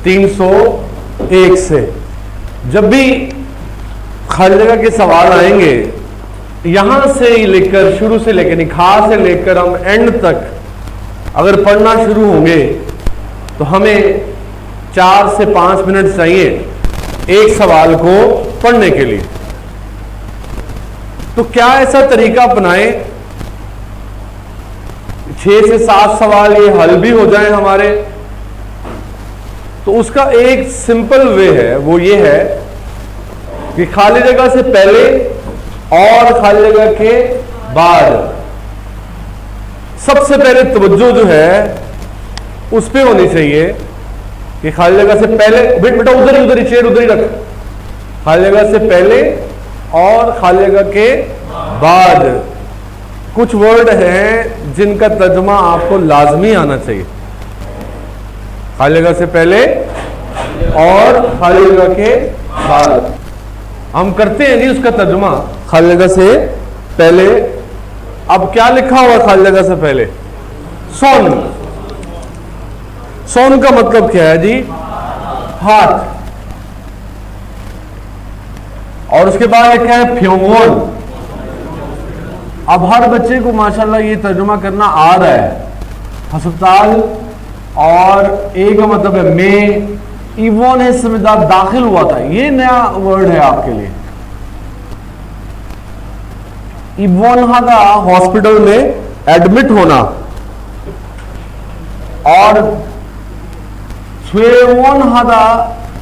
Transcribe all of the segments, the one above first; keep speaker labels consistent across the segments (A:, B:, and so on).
A: 301 से। जब भी खाली जगह के सवाल आएंगे, यहां से ही लेकर, शुरू से लेकर, निखार से लेकर हम एंड तक अगर पढ़ना शुरू होंगे तो हमें 4 से 5 मिनट चाहिए एक सवाल को पढ़ने के लिए। तो क्या ऐसा तरीका अपनाएं 6 से 7 सवाल ये हल भी हो जाएं हमारे? तो उसका एक सिंपल वे है, वो ये है कि खाली जगह से पहले और खाली जगह के बाद सबसे पहले तवज्जो जो है उस पे होनी चाहिए कि खाली जगह से पहले, बेटा उधर ही चेयर उधर ही रख, खाली जगह से पहले और खाली जगह के बाद कुछ वर्ड हैं जिनका तर्जुमा आपको लाजमी आना चाहिए। खाली जगह से पहले और खाली जगह के बाद हम करते हैं जी उसका तर्जुमा खाली जगह से पहले। अब क्या लिखा हुआ खाली जगह से पहले? सोन। सोन का मतलब क्या है जी? हाथ। और उसके बाद लिखा है फ्योंगोन। अब हर बच्चे को माशाल्लाह ये तर्जुमा करना आ रहा है। अस्पताल और ए का मतलब है में, इवोन है समझदार दाखिल हुआ था, ये नया वर्ड है आपके लिए। इवोन हादा हॉस्पिटल में एडमिट होना और छेवोन हादा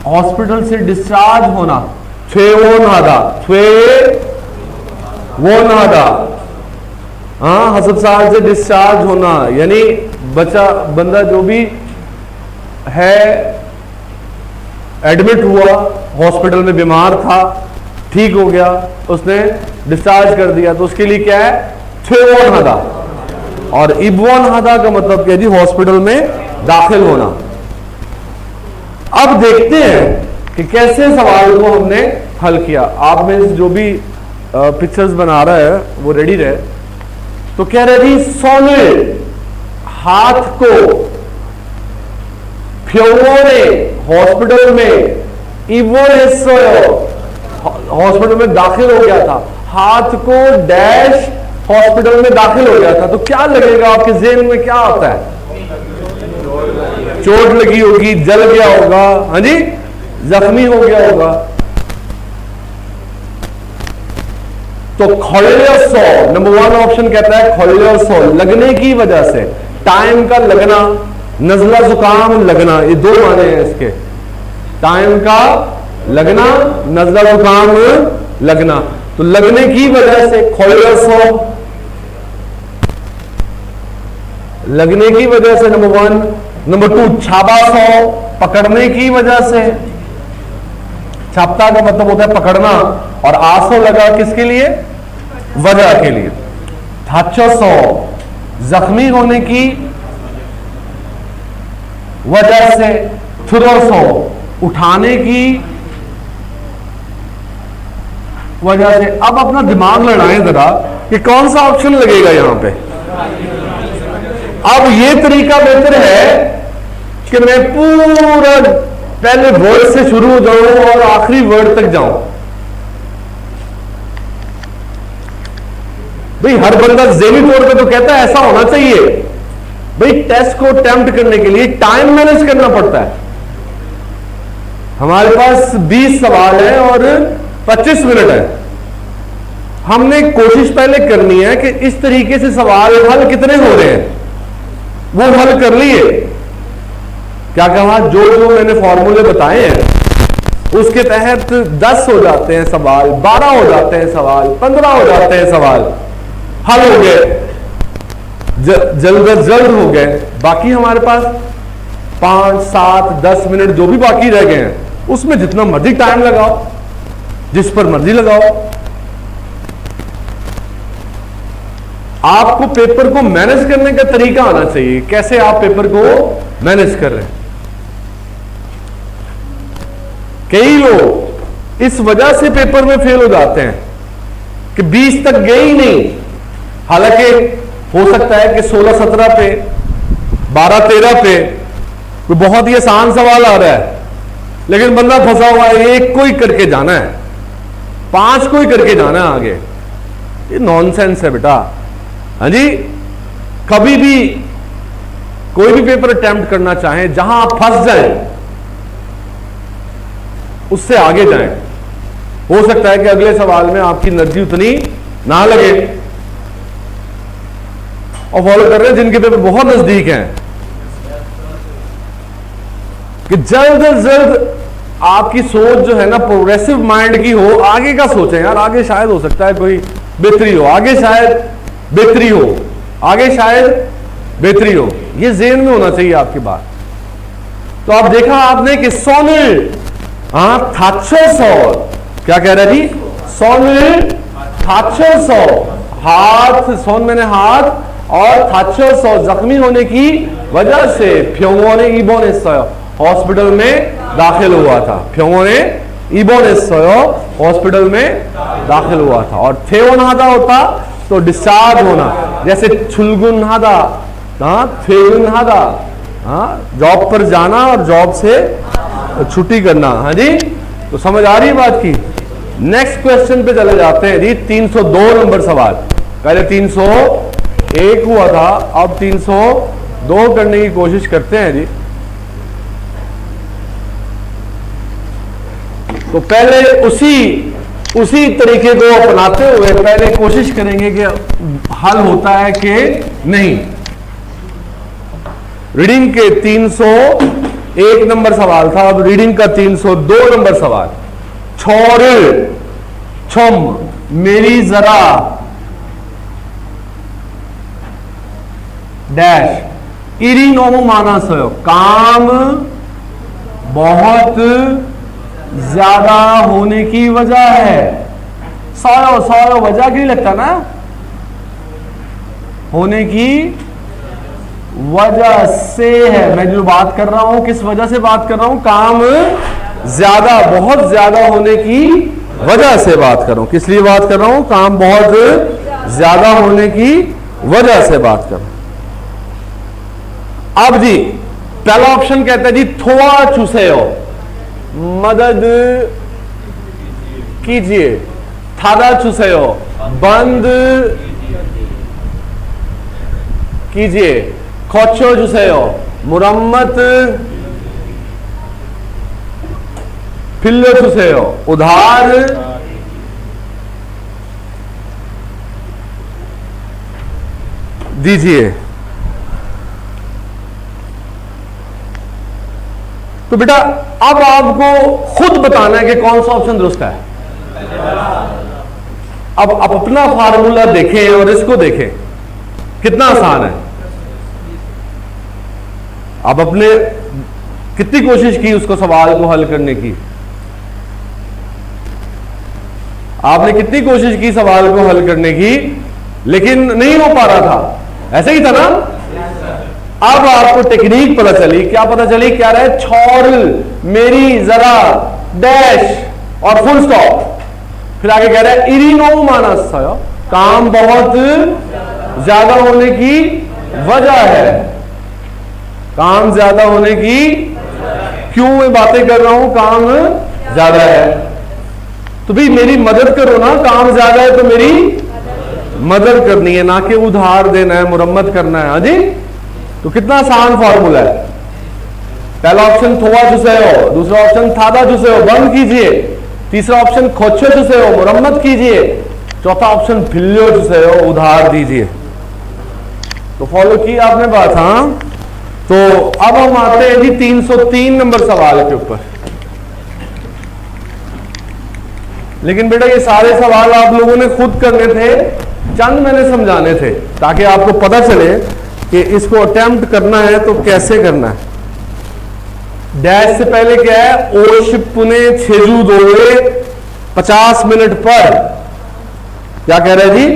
A: हॉस्पिटल से डिस्चार्ज होना। छेवोन हादा, छेवोन हादा, हाँ, अस्पताल से डिस्चार्ज होना यानी बंदा जो भी है एडमिट हुआ, हॉस्पिटल में बीमार था, ठीक हो गया, उसने डिस्चार्ज कर दिया, तो उसके लिए क्या है? छेवोन हादा। और इबवोन हादा का मतलब क्या जी? हॉस्पिटल में दाखिल होना। अब देखते हैं कि कैसे सवाल को हमने हल किया। आप में जो भी पिक्चर्स बना रहा है वो रेडी रहे। तो कह रहे जी सोने हाथ को फ्योने हॉस्पिटल में, इवोने हॉस्पिटल में दाखिल हो गया था, हाथ को डैश हॉस्पिटल में दाखिल हो गया था। तो क्या लगेगा आपके ज़हन में? क्या आता है? चोट लगी होगी, जल गया होगा, हाँ जी, जख्मी हो गया होगा। तो खोलेसो नंबर 1 ऑप्शन कहता है खोलेसो, लगने की वजह से, टाइम का लगना, नजला जुकाम लगना, ये दो माने हैं इसके। टाइम का लगना, नजला जुकाम लगना। तो लगने की वजह से खोलेसो, लगने की वजह से नंबर 1। नंबर 2 छाबासो, पकड़ने की वजह से। छापता का मतलब होता है पकड़ना, और आसो लगा किसके लिए? वजह के लिए। थाचोसो, जख्मी होने की वजह से। थुरोसो, उठाने की वजह से। अब अपना दिमाग लड़ाएं जरा कि कौन सा ऑप्शन लगेगा यहां पे। अब ये तरीका बेहतर है कि मैं पूरा पहले वर्ड से शुरू हो जाऊं और आखिरी वर्ड तक जाऊं। भाई हर बंदा ज़हनी तौर पे तो कहता है ऐसा होना चाहिए। भाई टेस्ट को अटेम्प्ट करने के लिए टाइम मैनेज करना पड़ता है। हमारे पास 20 सवाल है और 25 मिनट है। हमने कोशिश पहले करनी है कि इस तरीके से सवाल हल कितने हो रहे हैं वो हल कर लिए। क्या कहा? जो जो मैंने फॉर्मूले बताए हैं उसके तहत 10 हो जाते हैं सवाल, 12 हो जाते हैं सवाल, 15 हो जाते हैं सवाल, हल हो गए, जल्द हो गए। बाकी हमारे पास 5, 7, 10 मिनट जो भी बाकी रह गए हैं उसमें जितना मर्जी टाइम लगाओ, जिस पर मर्जी लगाओ। आपको पेपर को मैनेज करने का तरीका आना चाहिए, कैसे आप पेपर को मैनेज कर रहे हैं। कई लोग इस वजह से पेपर में फेल हो जाते हैं कि 20 तक गए ही नहीं। हालांकि हो सकता है कि 16, 17 पे, 12, 13 पे कोई बहुत ही आसान सवाल आ रहा है लेकिन बंदा फंसा हुआ है, एक को ही करके जाना है, 5 को ही करके जाना है आगे। ये नॉनसेंस है बेटा। हाँ जी, कभी भी कोई भी पेपर अटेम्प्ट करना चाहें, जहां आप फंस जाएं उससे आगे जाएं। हो सकता है कि अगले सवाल में आपकी एनर्जी उतनी ना लगे। और फॉलो कर रहे हैं जिनके पेपर बहुत नजदीक हैं कि जल्द से जल्द आपकी सोच जो है ना प्रोग्रेसिव माइंड की हो, आगे का सोचें यार, आगे शायद हो सकता है कोई बेहतरी हो, आगे शायद बेहतरी हो, आगे शायद बेहतरी हो। ये ज़हन में होना चाहिए आपकी बात। तो आप देखा आपने कि सोनल थाचो, क्या कह रहा है जी, सोनल थाचो, हाथ, सोन मैंने हाथ और थाचो जख्मी होने की वजह से फ्योंगो ने इबोनेस हॉस्पिटल में दाखिल हुआ था। फ्योंगो ने इबोनेस हॉस्पिटल में दाखिल हुआ था। और थेओनादा होता तो डिस्चार्ज होना, जैसे छुलगुनहादा, थेगुनहादा, जॉब पर जाना और जॉब से छुट्टी करना। हाँ जी, तो समझ आ रही है बात की। नेक्स्ट क्वेश्चन पे चले जाते हैं जी। 302 नंबर सवाल, पहले 301 हुआ था, अब 302 करने की कोशिश करते हैं जी। तो पहले उसी तरीके को अपनाते हुए पहले कोशिश करेंगे कि हल होता है कि नहीं। रीडिंग के 301 नंबर सवाल था, अब रीडिंग का 302 नंबर सवाल। छोड़ छुम मेरी जरा डैश इरिनोमो माना सो, काम बहुत ज्यादा होने की वजह है। सौ वजह की लगता ना, होने की वजह से है। मैं जो बात कर रहा हूं किस वजह से बात कर रहा हूं, काम ज्यादा, बहुत ज्यादा होने की वजह से बात कर रहा हूं। किस लिए बात कर रहा हूं, काम बहुत ज्यादा होने की वजह से बात कर रहा हूं। अब जी पहला ऑप्शन कहता है जी थोड़ा चूसे हो, मदद कीजिए। थादा चूसे हो, बंद कीजिए। खोचो चूसे हो, मुरम्मत। फिल्लो चूसे हो, उधार। दीजिए। तो बेटा अब आपको खुद बताना है कि कौन सा ऑप्शन दुरुस्त है। अब आप अपना फार्मूला देखें और इसको देखें, कितना आसान है। आप अपने कितनी कोशिश की उसको सवाल को हल करने की, आपने कितनी कोशिश की सवाल को हल करने की, लेकिन नहीं हो पा रहा था। ऐसे ही था ना। अब आपको टेक्निक पता चली। क्या पता चली, क्या रहे, छोड़ मेरी जरा डैश और फुल स्टॉप। फिर आगे कह रहा है इरिनो मानस, काम बहुत ज्यादा होने की वजह है। काम ज्यादा होने की, क्यों मैं बातें कर रहा हूं, काम ज्यादा है। तो भाई मेरी मदद करो ना, काम ज्यादा है तो मेरी मदद करनी है, ना कि उधार देना है, मुरम्मत करना है। हाँ जी, तो कितना आसान फॉर्मूला है। पहला ऑप्शन थोड़ा चुसे हो, दूसरा ऑप्शन थादा चुसे हो, बंद कीजिए। तीसरा ऑप्शन खोचो चुसे हो, मुरम्मत कीजिए। चौथा ऑप्शन फिल्लो चुसे हो, उधार दीजिए। तो फॉलो की आपने बात। हाँ, तो अब हम आते हैं जी 303 नंबर सवाल के ऊपर। लेकिन बेटा ये सारे सवाल आप लोगों ने खुद करने थे, चंद मैंने समझाने थे ताकि आपको पता चले कि इसको अटेम्प्ट करना है तो कैसे करना है। डैश से पहले क्या है, ओश पुणे छेजू दोगे 50 मिनट पर। क्या कह रहे हैं जी,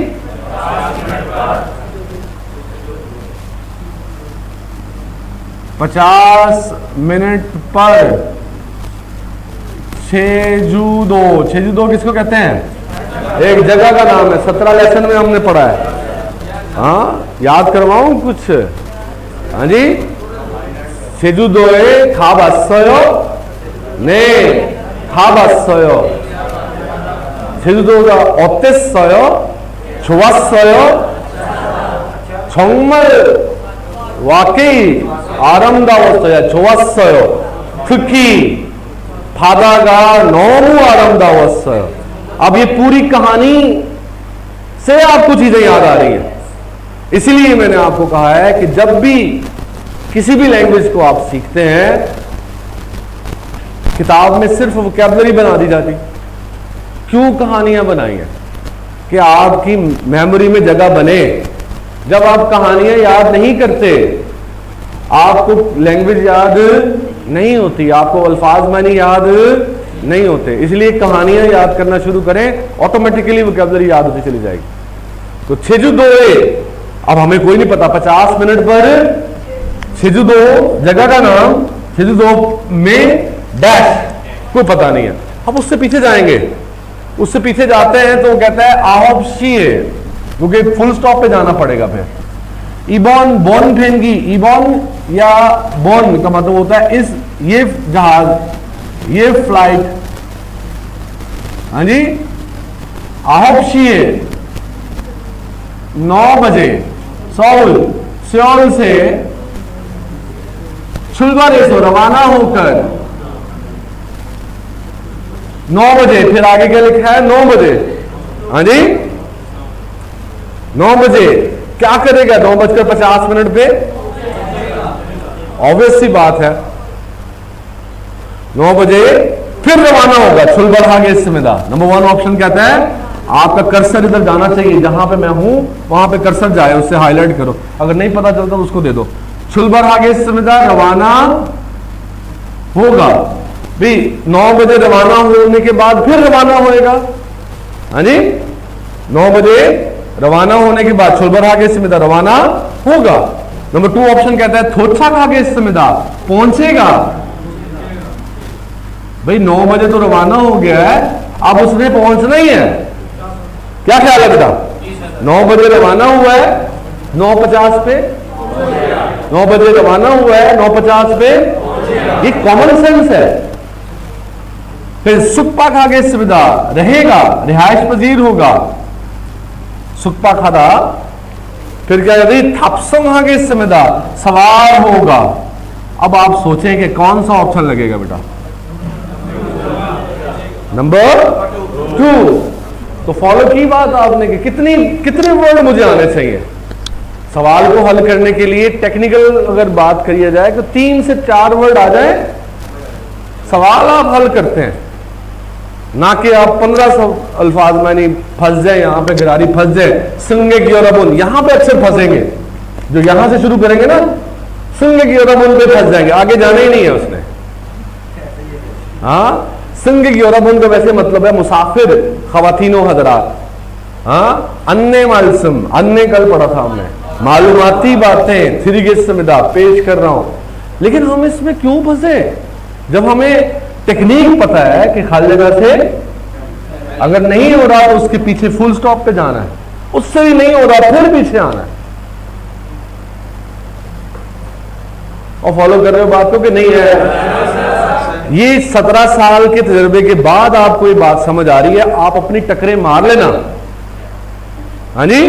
A: 50 मिनट पर छेजूदो। छेजूदो किसको कहते हैं, एक जगह का नाम है, 17 लेसन में हमने पढ़ा है। हाँ, याद करवाऊं कुछ। हाँ जी, 제주도에 가봤어요? 네, 가봤어요. 제주도가 어땠어요? 좋았어요? 정말 वाकई 아름다웠어요? 좋았어요? 특히 바다가 너무 아름다웠어요. अब ये पूरी कहानी से आपको चीजें याद आ रही हैं, इसलिए मैंने आपको कहा है कि जब भी किसी भी लैंग्वेज को आप सीखते हैं, किताब में सिर्फ वोकैबुलरी बना दी जाती। क्यों कहानियां बनाई हैं? कि आपकी मेमोरी में जगह बने। जब आप कहानियां याद नहीं करते, आपको लैंग्वेज याद नहीं होती, आपको अल्फाज मानी याद नहीं होते। इसलिए कहानियां याद करना शुरू करें, ऑटोमेटिकली वोकैबुलरी याद होती चली जाएगी। तो 제주도에, अब हमें कोई नहीं पता 50 मिनट पर 제주도 जगह का नाम, 제주도 में डैश, कोई पता नहीं है। अब उससे पीछे जाएंगे, उससे पीछे जाते हैं तो कहता है आहॉप्शिए, क्योंकि फुल स्टॉप पे जाना पड़ेगा। फिर इबॉन बोन फेंगी, इबॉन या बोन का मतलब होता है इस, ये जहाज, ये फ्लाइट, हाँ जी, आहॉप्शिए 9 बजे सियोल से 출발해서 रवाना होकर 9 बजे, फिर आगे क्या लिखा है 9 बजे, हाँ जी 9 बजे क्या करेगा? 9:50 पे, ऑब्वियस सी बात है 9 बजे फिर रवाना होगा। 출발하겠습니다। नंबर 1 ऑप्शन कहता है आपका कर्सर इधर जाना चाहिए, जहां पे मैं हूं वहां पे कर्सर जाए, उससे हाईलाइट करो। अगर नहीं पता चलता तो उसको दे दो। 출발하겠습니다, रवाना होगा। भी 9 बजे रवाना होने के बाद फिर रवाना होएगा, हाँ जी 9 बजे रवाना होने के बाद 출발하겠습니다, रवाना होगा। नंबर 2 ऑप्शन कहता है 도착하겠습니다, पहुंचेगा। भाई 9 बजे तो रवाना हो गया है, अब उसने पहुंचना ही है। क्या ख्याल है बेटा? 9 बजे रवाना हुआ है, 9:50 पे, 9 बजे रवाना हुआ है, 9:50 पे, ये कॉमन सेंस है। फिर 숙박하겠습니다, रहेगा, रिहाइश पजीर होगा, 숙박하다। फिर क्या कहते हैं? 탑승하겠습니다, सवार होगा। अब आप सोचें कि कौन सा ऑप्शन लगेगा बेटा? नंबर 2। तो फॉलो की बात आपने कि कितने वर्ड मुझे आने चाहिए। सवाल को हल करने के लिए टेक्निकल अगर बात करिए जाए तो 3 से 4 वर्ड आ जाए, सवाल आप हल करते हैं। ना कि आप 1500 अल्फाज मानी फंस जाए, यहां पे गिरारी फंस जाए, संज्ञक योरबुन, यहां पे अक्सर फंसेंगे। जो यहां से शुरू करेंगे ना, संज्ञक योरबुन पे फंस जाएंगे, आगे जाना ही नहीं है उसने। हाँ, संज्ञक योरबुन का वैसे मतलब है मुसाफिर, खवातीनो हजरात। हाँ, अन्य मालसम, अन्य कल पढ़ा था हमने, मालूमाती बातें थिरिगेस्मिदा पेश कर रहा हूं। लेकिन हम इसमें क्यों फंसे? जब हमें टेक्निक पता है कि हर जगह से अगर नहीं हो रहा तो उसके पीछे फुल स्टॉप पे जाना है, उससे भी नहीं हो रहा फिर पीछे आना है। और फॉलो कर रहे हो बात को कि नहीं है? ये 17 साल के तजर्बे के बाद आपको ये बात समझ आ रही है। आप अपनी टकरे मार लेना, हाँ जी,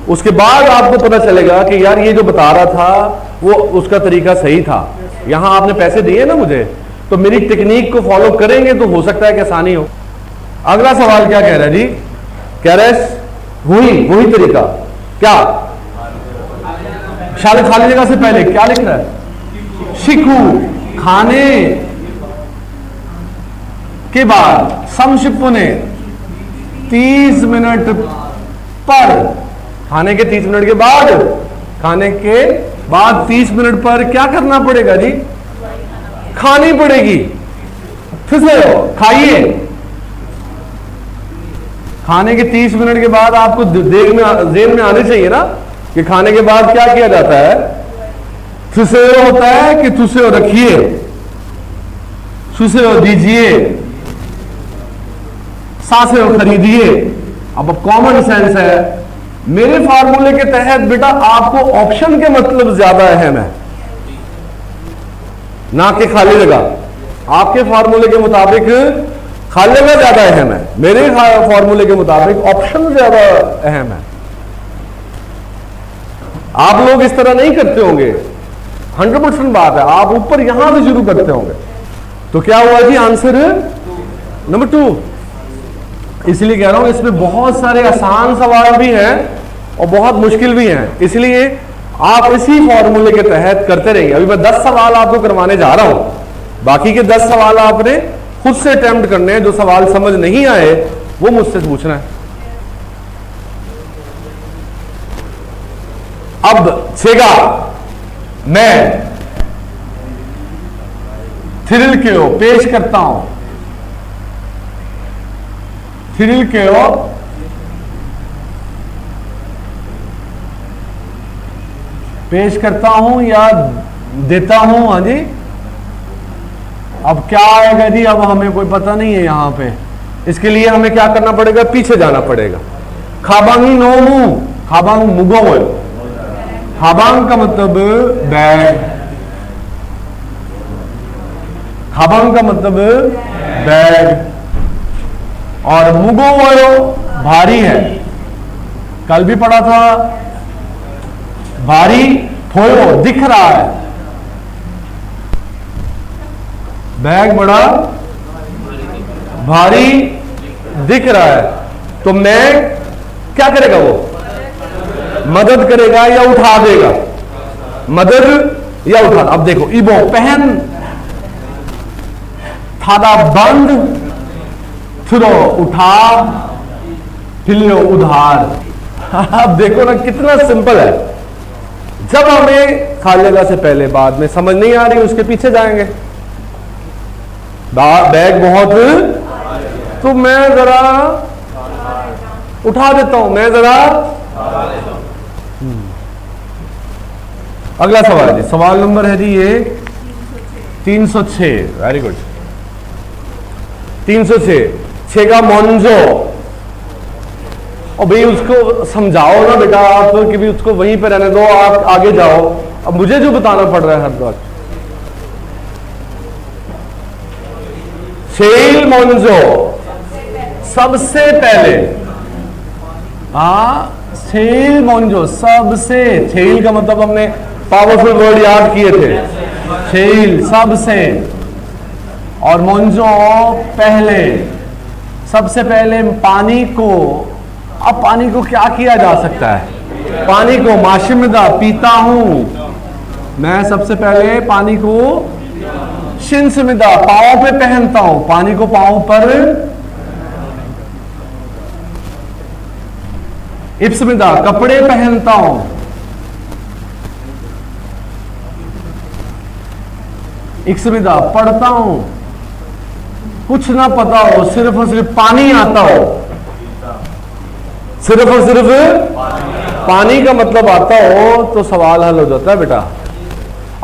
A: उसके बाद आपको पता चलेगा कि यार ये जो बता रहा था वो उसका तरीका सही था। यहां आपने पैसे दिए ना मुझे, तो मेरी टेक्निक को फॉलो करेंगे तो हो सकता है कि आसानी हो। अगला सवाल क्या कह रहा है जी? कह रहा है वही तरीका क्या? शायद खाली जगह से पहले क्या लिख रहा है? शिकू, खाने के बाद, समशिपुने 30 मिनट पर, खाने के 30 मिनट के बाद, खाने के बाद 30 मिनट पर क्या करना पड़ेगा जी? खानी पड़ेगी। फिर से खाइए। खाने के 30 मिनट के बाद आपको जेहन में आने चाहिए ना कि खाने के बाद क्या किया जाता है? सुसेओ होता है कि सुसेओ रखिए, सुसेओ दीजिए, सासेओ खरीदिए। अब कॉमन सेंस है। मेरे फार्मूले के तहत बेटा आपको ऑप्शन के मतलब ज्यादा अहम है। ना कि खाली जगह। आपके फॉर्मूले के मुताबिक खाली जगह ज्यादा अहम है, मेरे फॉर्मूले के मुताबिक ऑप्शन ज्यादा अहम है। आप लोग इस तरह नहीं करते होंगे, 100% बात है, आप ऊपर यहां से शुरू करते होंगे। तो क्या हुआ जी, आंसर नंबर 2। इसलिए कह रहा हूं इसमें बहुत सारे आसान सवाल भी हैं और बहुत मुश्किल भी हैं, इसलिए आप इसी फॉर्मूले के तहत करते रहिए। अभी मैं 10 सवाल आपको करवाने जा रहा हूं, बाकी के 10 सवाल आपने खुद से अटेम्प्ट करने हैं। जो सवाल समझ नहीं आए वो मुझसे पूछना है। अब छेगा मैं थ्रिल क्यों पेश करता हूं, थ्रिल क्यों पेश करता हूं या देता हूं। हाँ जी, अब क्या आएगा जी, अब हमें कोई पता नहीं है यहां पे। इसके लिए हमें क्या करना पड़ेगा, पीछे जाना पड़ेगा। खाबांगी नोमू, खाबांग मुगोल, खाबांग का मतलब बैग, खाबांग का मतलब बैग, और मुगोवयो भारी है। कल भी पढ़ा था, भारी थोयो दिख रहा है, बैग बड़ा भारी दिख रहा है। तो मैं क्या करेगा, वो मदद करेगा या उठा देगा, मदद या उठा। अब देखो इबो पहन थादा बंद, थ्रो उठा, फिलियो उधार। अब देखो ना कितना सिंपल है। जब हमें खाली जगह से पहले बाद में समझ नहीं आ रही, उसके पीछे जाएंगे। बैग बहुत, तो मैं जरा उठा देता हूं, मैं जरा। अगला सवाल है जी, सवाल नंबर है जी ये 306। Very good, 306। छेगा मोन्जो। और भाई उसको समझाओ ना बेटा आप कि भी उसको वहीं पे रहने दो, आप आगे जाओ। अब मुझे जो बताना पड़ रहा है हर वक्त। छेल मोन्जो सबसे पहले, छेल मोन्जो सबसे, छेल का मतलब हमने पावरफुल वर्ड याद किए थे, छेल सबसे, और मोन्जो पहले, सबसे पहले पानी को। अब पानी को क्या किया जा सकता है, पानी को माशिमदा पीता हूं मैं। सबसे पहले पानी को शिंसमिदा पांव पे पहनता हूं, पानी को पांव पर। इप्समिदा कपड़े पहनता हूं। इक्समिदा पढ़ता हूं। कुछ ना पता हो, सिर्फ और सिर्फ पानी आता हो, सिर्फ और सिर्फ पानी का मतलब आता हो, तो सवाल हल हो जाता है बेटा।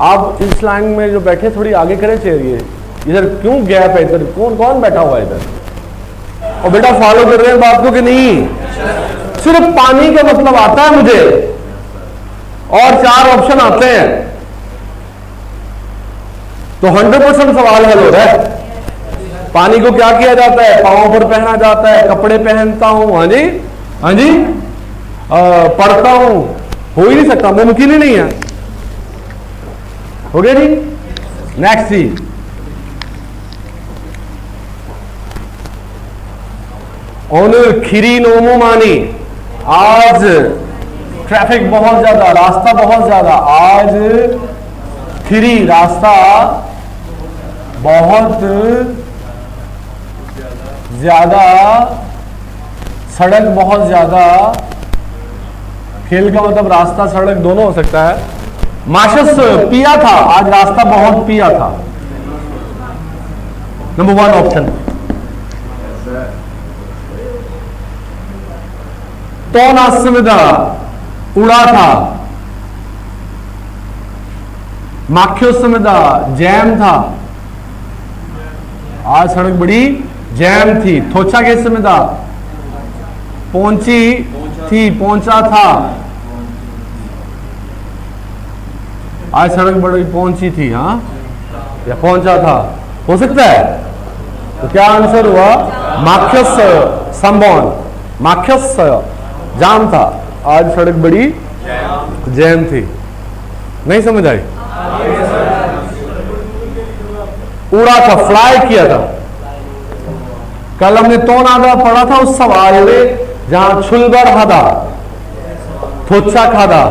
A: आप इस लाइन में जो बैठे थोड़ी आगे करें चाहिए, इधर क्यों गैप है, इधर कौन कौन बैठा हुआ है इधर। और बेटा फॉलो कर रहे हैं बात को कि नहीं। सिर्फ पानी का मतलब आता है मुझे, और 4 ऑप्शन आते हैं, तो 100% सवाल हल हो रहा है। पानी को क्या किया जाता है, पांव पर पहना जाता है, कपड़े पहनता हूं। हाँ जी, हाँ जी, पढ़ता हूं। हो ही नहीं सकता, मुमकिन ही नहीं है। हो गया जी। नेक्स्ट जी, ओनर खिरी नोमो मानी। आज ट्रैफिक बहुत ज्यादा, रास्ता बहुत ज्यादा। आज खिरी रास्ता बहुत ज्यादा, सड़क बहुत ज्यादा। खेल का मतलब रास्ता सड़क दोनों हो सकता है। माशस पिया था, आज रास्ता बहुत पिया था। Number 1 option. तो नासमिदा उड़ा था। माख्योसमिदा जैम था, आज सड़क बड़ी जैम थी। थोचा के समिदा पहुंची थी, पहुंचा था, आज सड़क बड़ी पहुंची थी। हाँ, या पहुंचा था, हो सकता है। तो क्या आंसर हुआ? माख्यस्य संबोन, माख्यस्य जाम था, आज सड़क बड़ी जैम थी। नहीं समझ आई? उड़ा था, फ्लाई किया था। कल हमने तोनादा पढ़ा था उस सवाल में जहां छुलबर हादा थोच्चा खादा,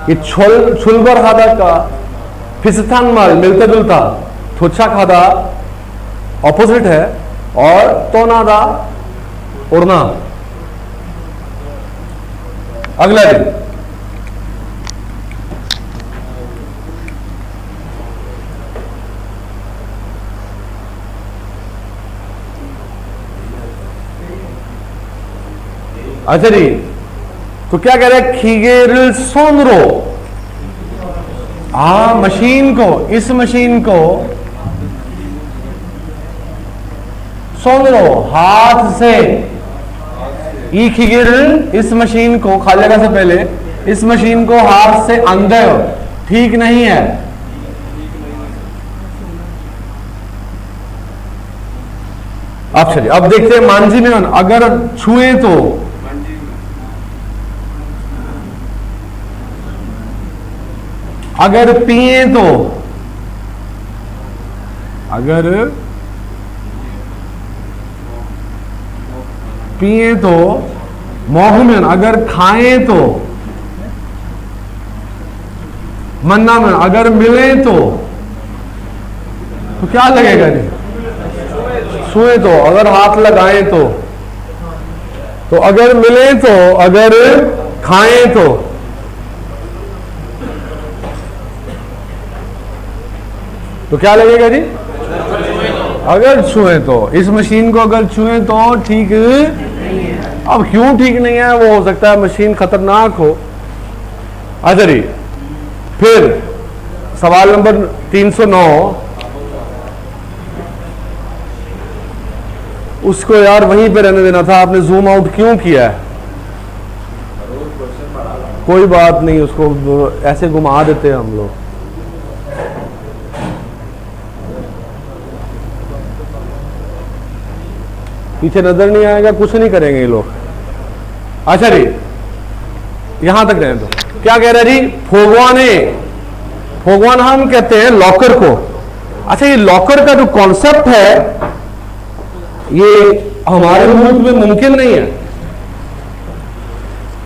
A: ये छुलबर हादा का फिस्थान माल मिलता जुलता, थोच्चा खादा ऑपोजिट है, और तोनादा उड़ना। अगला दिन अच्छा जी, तो क्या कह रहे हैं? खीगेरिल सोनरो, मशीन को, इस मशीन को सोनरो हाथ से, ई खीगेरिल इस मशीन को, खाली जगह से पहले इस मशीन को हाथ से अंदर, ठीक नहीं है। अब चलिए, अब देखते हैं मांझी में अगर छुए तो, अगर पिए तो, अगर पिए तो, मोहमन अगर खाएं तो, मन्ना में अगर मिले तो क्या लगेगा जी? छुए तो, अगर हाथ लगाएं तो अगर मिले तो, अगर खाएं तो क्या लगेगा जी? अगर छुए तो, इस मशीन को अगर छुए तो ठीक। अब क्यों ठीक नहीं है? वो हो सकता है मशीन खतरनाक हो। अच्छा जी, फिर सवाल नंबर 309, उसको यार वहीं पे रहने देना था, आपने जूम आउट क्यों किया है? कोई बात नहीं, उसको ऐसे घुमा देते हैं हम लोग। पीछे नजर नहीं आएगा, कुछ नहीं करेंगे ये लोग। अच्छा जी, यहां तक रहने दो। क्या कह रहे जी? फोगवाने, फोगवान हम कहते हैं लॉकर को। अच्छा, ये लॉकर का जो कॉन्सेप्ट है ये हमारे मुल्क में मुमकिन नहीं है।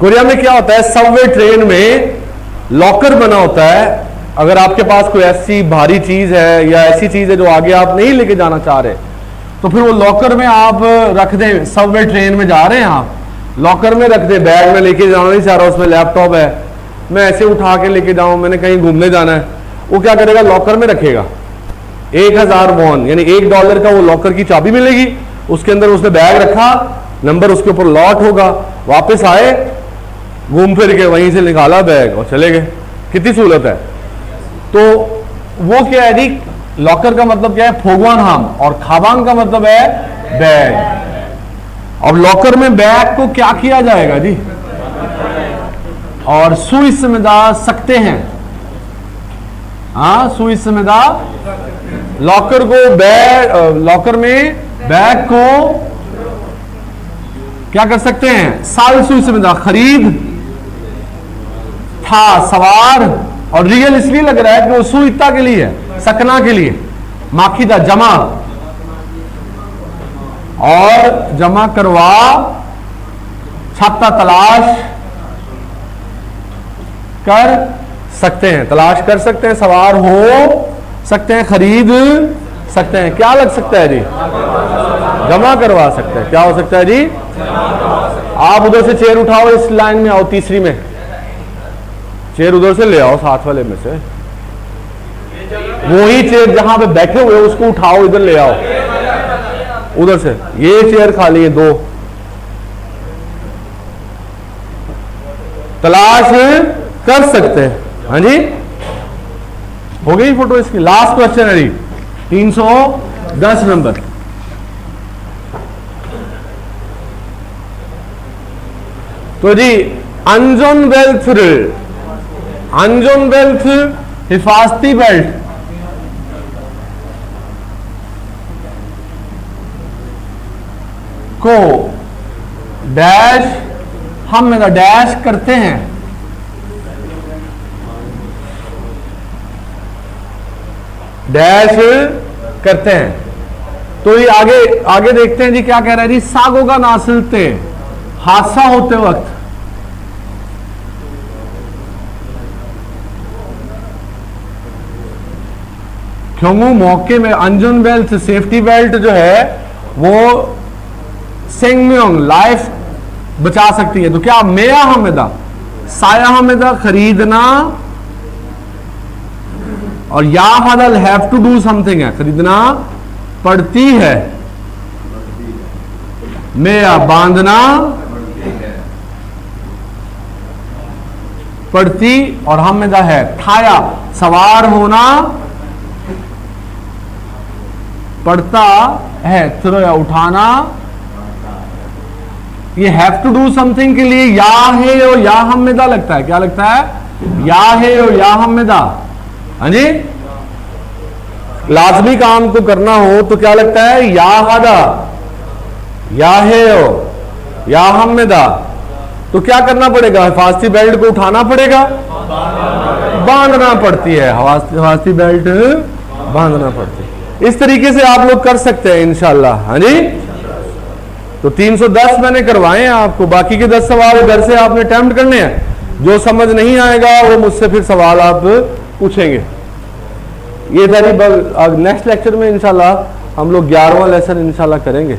A: कोरिया में क्या होता है, सबवे ट्रेन में लॉकर बना होता है। अगर आपके पास कोई ऐसी भारी चीज है या ऐसी चीज है जो आगे आप नहीं लेके जाना चाह रहे, तो फिर वो लॉकर में आप रख दें। सबवे ट्रेन में जा रहे हैं आप, लॉकर में रख दें, बैग में लेके जाना नहीं चाह रहा, उसमें लैपटॉप है, मैं ऐसे उठा के लेके जाऊं, मैंने कहीं घूमने जाना है, वो क्या करेगा? लॉकर में रखेगा। 1000 वॉन यानी $1 का वो लॉकर की चाबी मिलेगी, उसके अंदर उसने बैग रखा, नंबर उसके ऊपर लॉट होगा, वापस आए, घूम फिर के वहीं से निकाला बैग और चले गए। कितनी सहूलत है। तो वो क्या है जी? लॉकर का मतलब क्या है? फोगवान हम, और खाबांग का मतलब है बैग। अब लॉकर में बैग को क्या किया जाएगा जी? और सुई समेदा सकते हैं। हाँ, सुई समेदा, लॉकर को बैग, लॉकर में बैग को क्या कर सकते हैं? साल सुई समेदा, खरीद, था सवार, और रियल इसलिए लग रहा है कि वो सुईता के लिए है, सकना के लिए, माखीदा जमा, और जमा करवा, छाता तलाश कर सकते हैं, तलाश कर सकते हैं, सवार हो सकते हैं, खरीद सकते हैं। क्या लग सकता है जी? जमा करवा सकते हैं। क्या हो सकता है जी? आप उधर से चेयर उठाओ, इस लाइन में आओ, तीसरी में चेयर उधर से ले आओ, साथ वाले में से वही चेयर जहां पे बैठे हुए उसको उठाओ, इधर ले आओ, उधर से। ये चेयर खाली है, 2 तलाश कर सकते हैं। हाँ जी, हो गई फोटो इसकी। लास्ट क्वेश्चन है जी, 310 नंबर। तो जी, अंजन वेल्थ हिफाजती बेल्ट, को डैश हम डैश करते हैं, डैश करते हैं। तो ये आगे आगे देखते हैं जी क्या कह रहा है जी, सागो का नासिलते हादसा होते वक्त क्यों मौके में अंजुन बेल्ट सेफ्टी बेल्ट जो है वो सेंगम्योंग लाइफ बचा सकती है। तो क्या मेया हमेदा साया हमेदा खरीदना और या हदल हैव टू डू समथिंग है, खरीदना पड़ती है, मेया बांधना पड़ती और हमेदा है थाया सवार होना पड़ता है, थ्रो उठाना। ये हैव टू डू समथिंग के लिए या है और या हमेदा लगता है, क्या लगता है, या है और या हमेदा। हाँ जी, लाजमी काम को करना हो तो क्या लगता है, या हदा, या है हो या हमेदा। तो क्या करना पड़ेगा, हिफाजती बेल्ट को उठाना पड़ेगा, बांधना पड़ती है, हिफाजती बेल्ट बांधना पड़ती है। इस तरीके से आप लोग कर सकते हैं इंशाल्लाह। हाँ जी, तो 310 मैंने करवाए हैं आपको, बाकी के 10 सवाल घर से आपने अटेम्प्ट करने हैं। जो समझ नहीं आएगा वो मुझसे फिर सवाल आप पूछेंगे। ये था जी, नेक्स्ट लेक्चर में इंशाल्लाह हम लोग 11वां लेसन इंशाल्लाह करेंगे।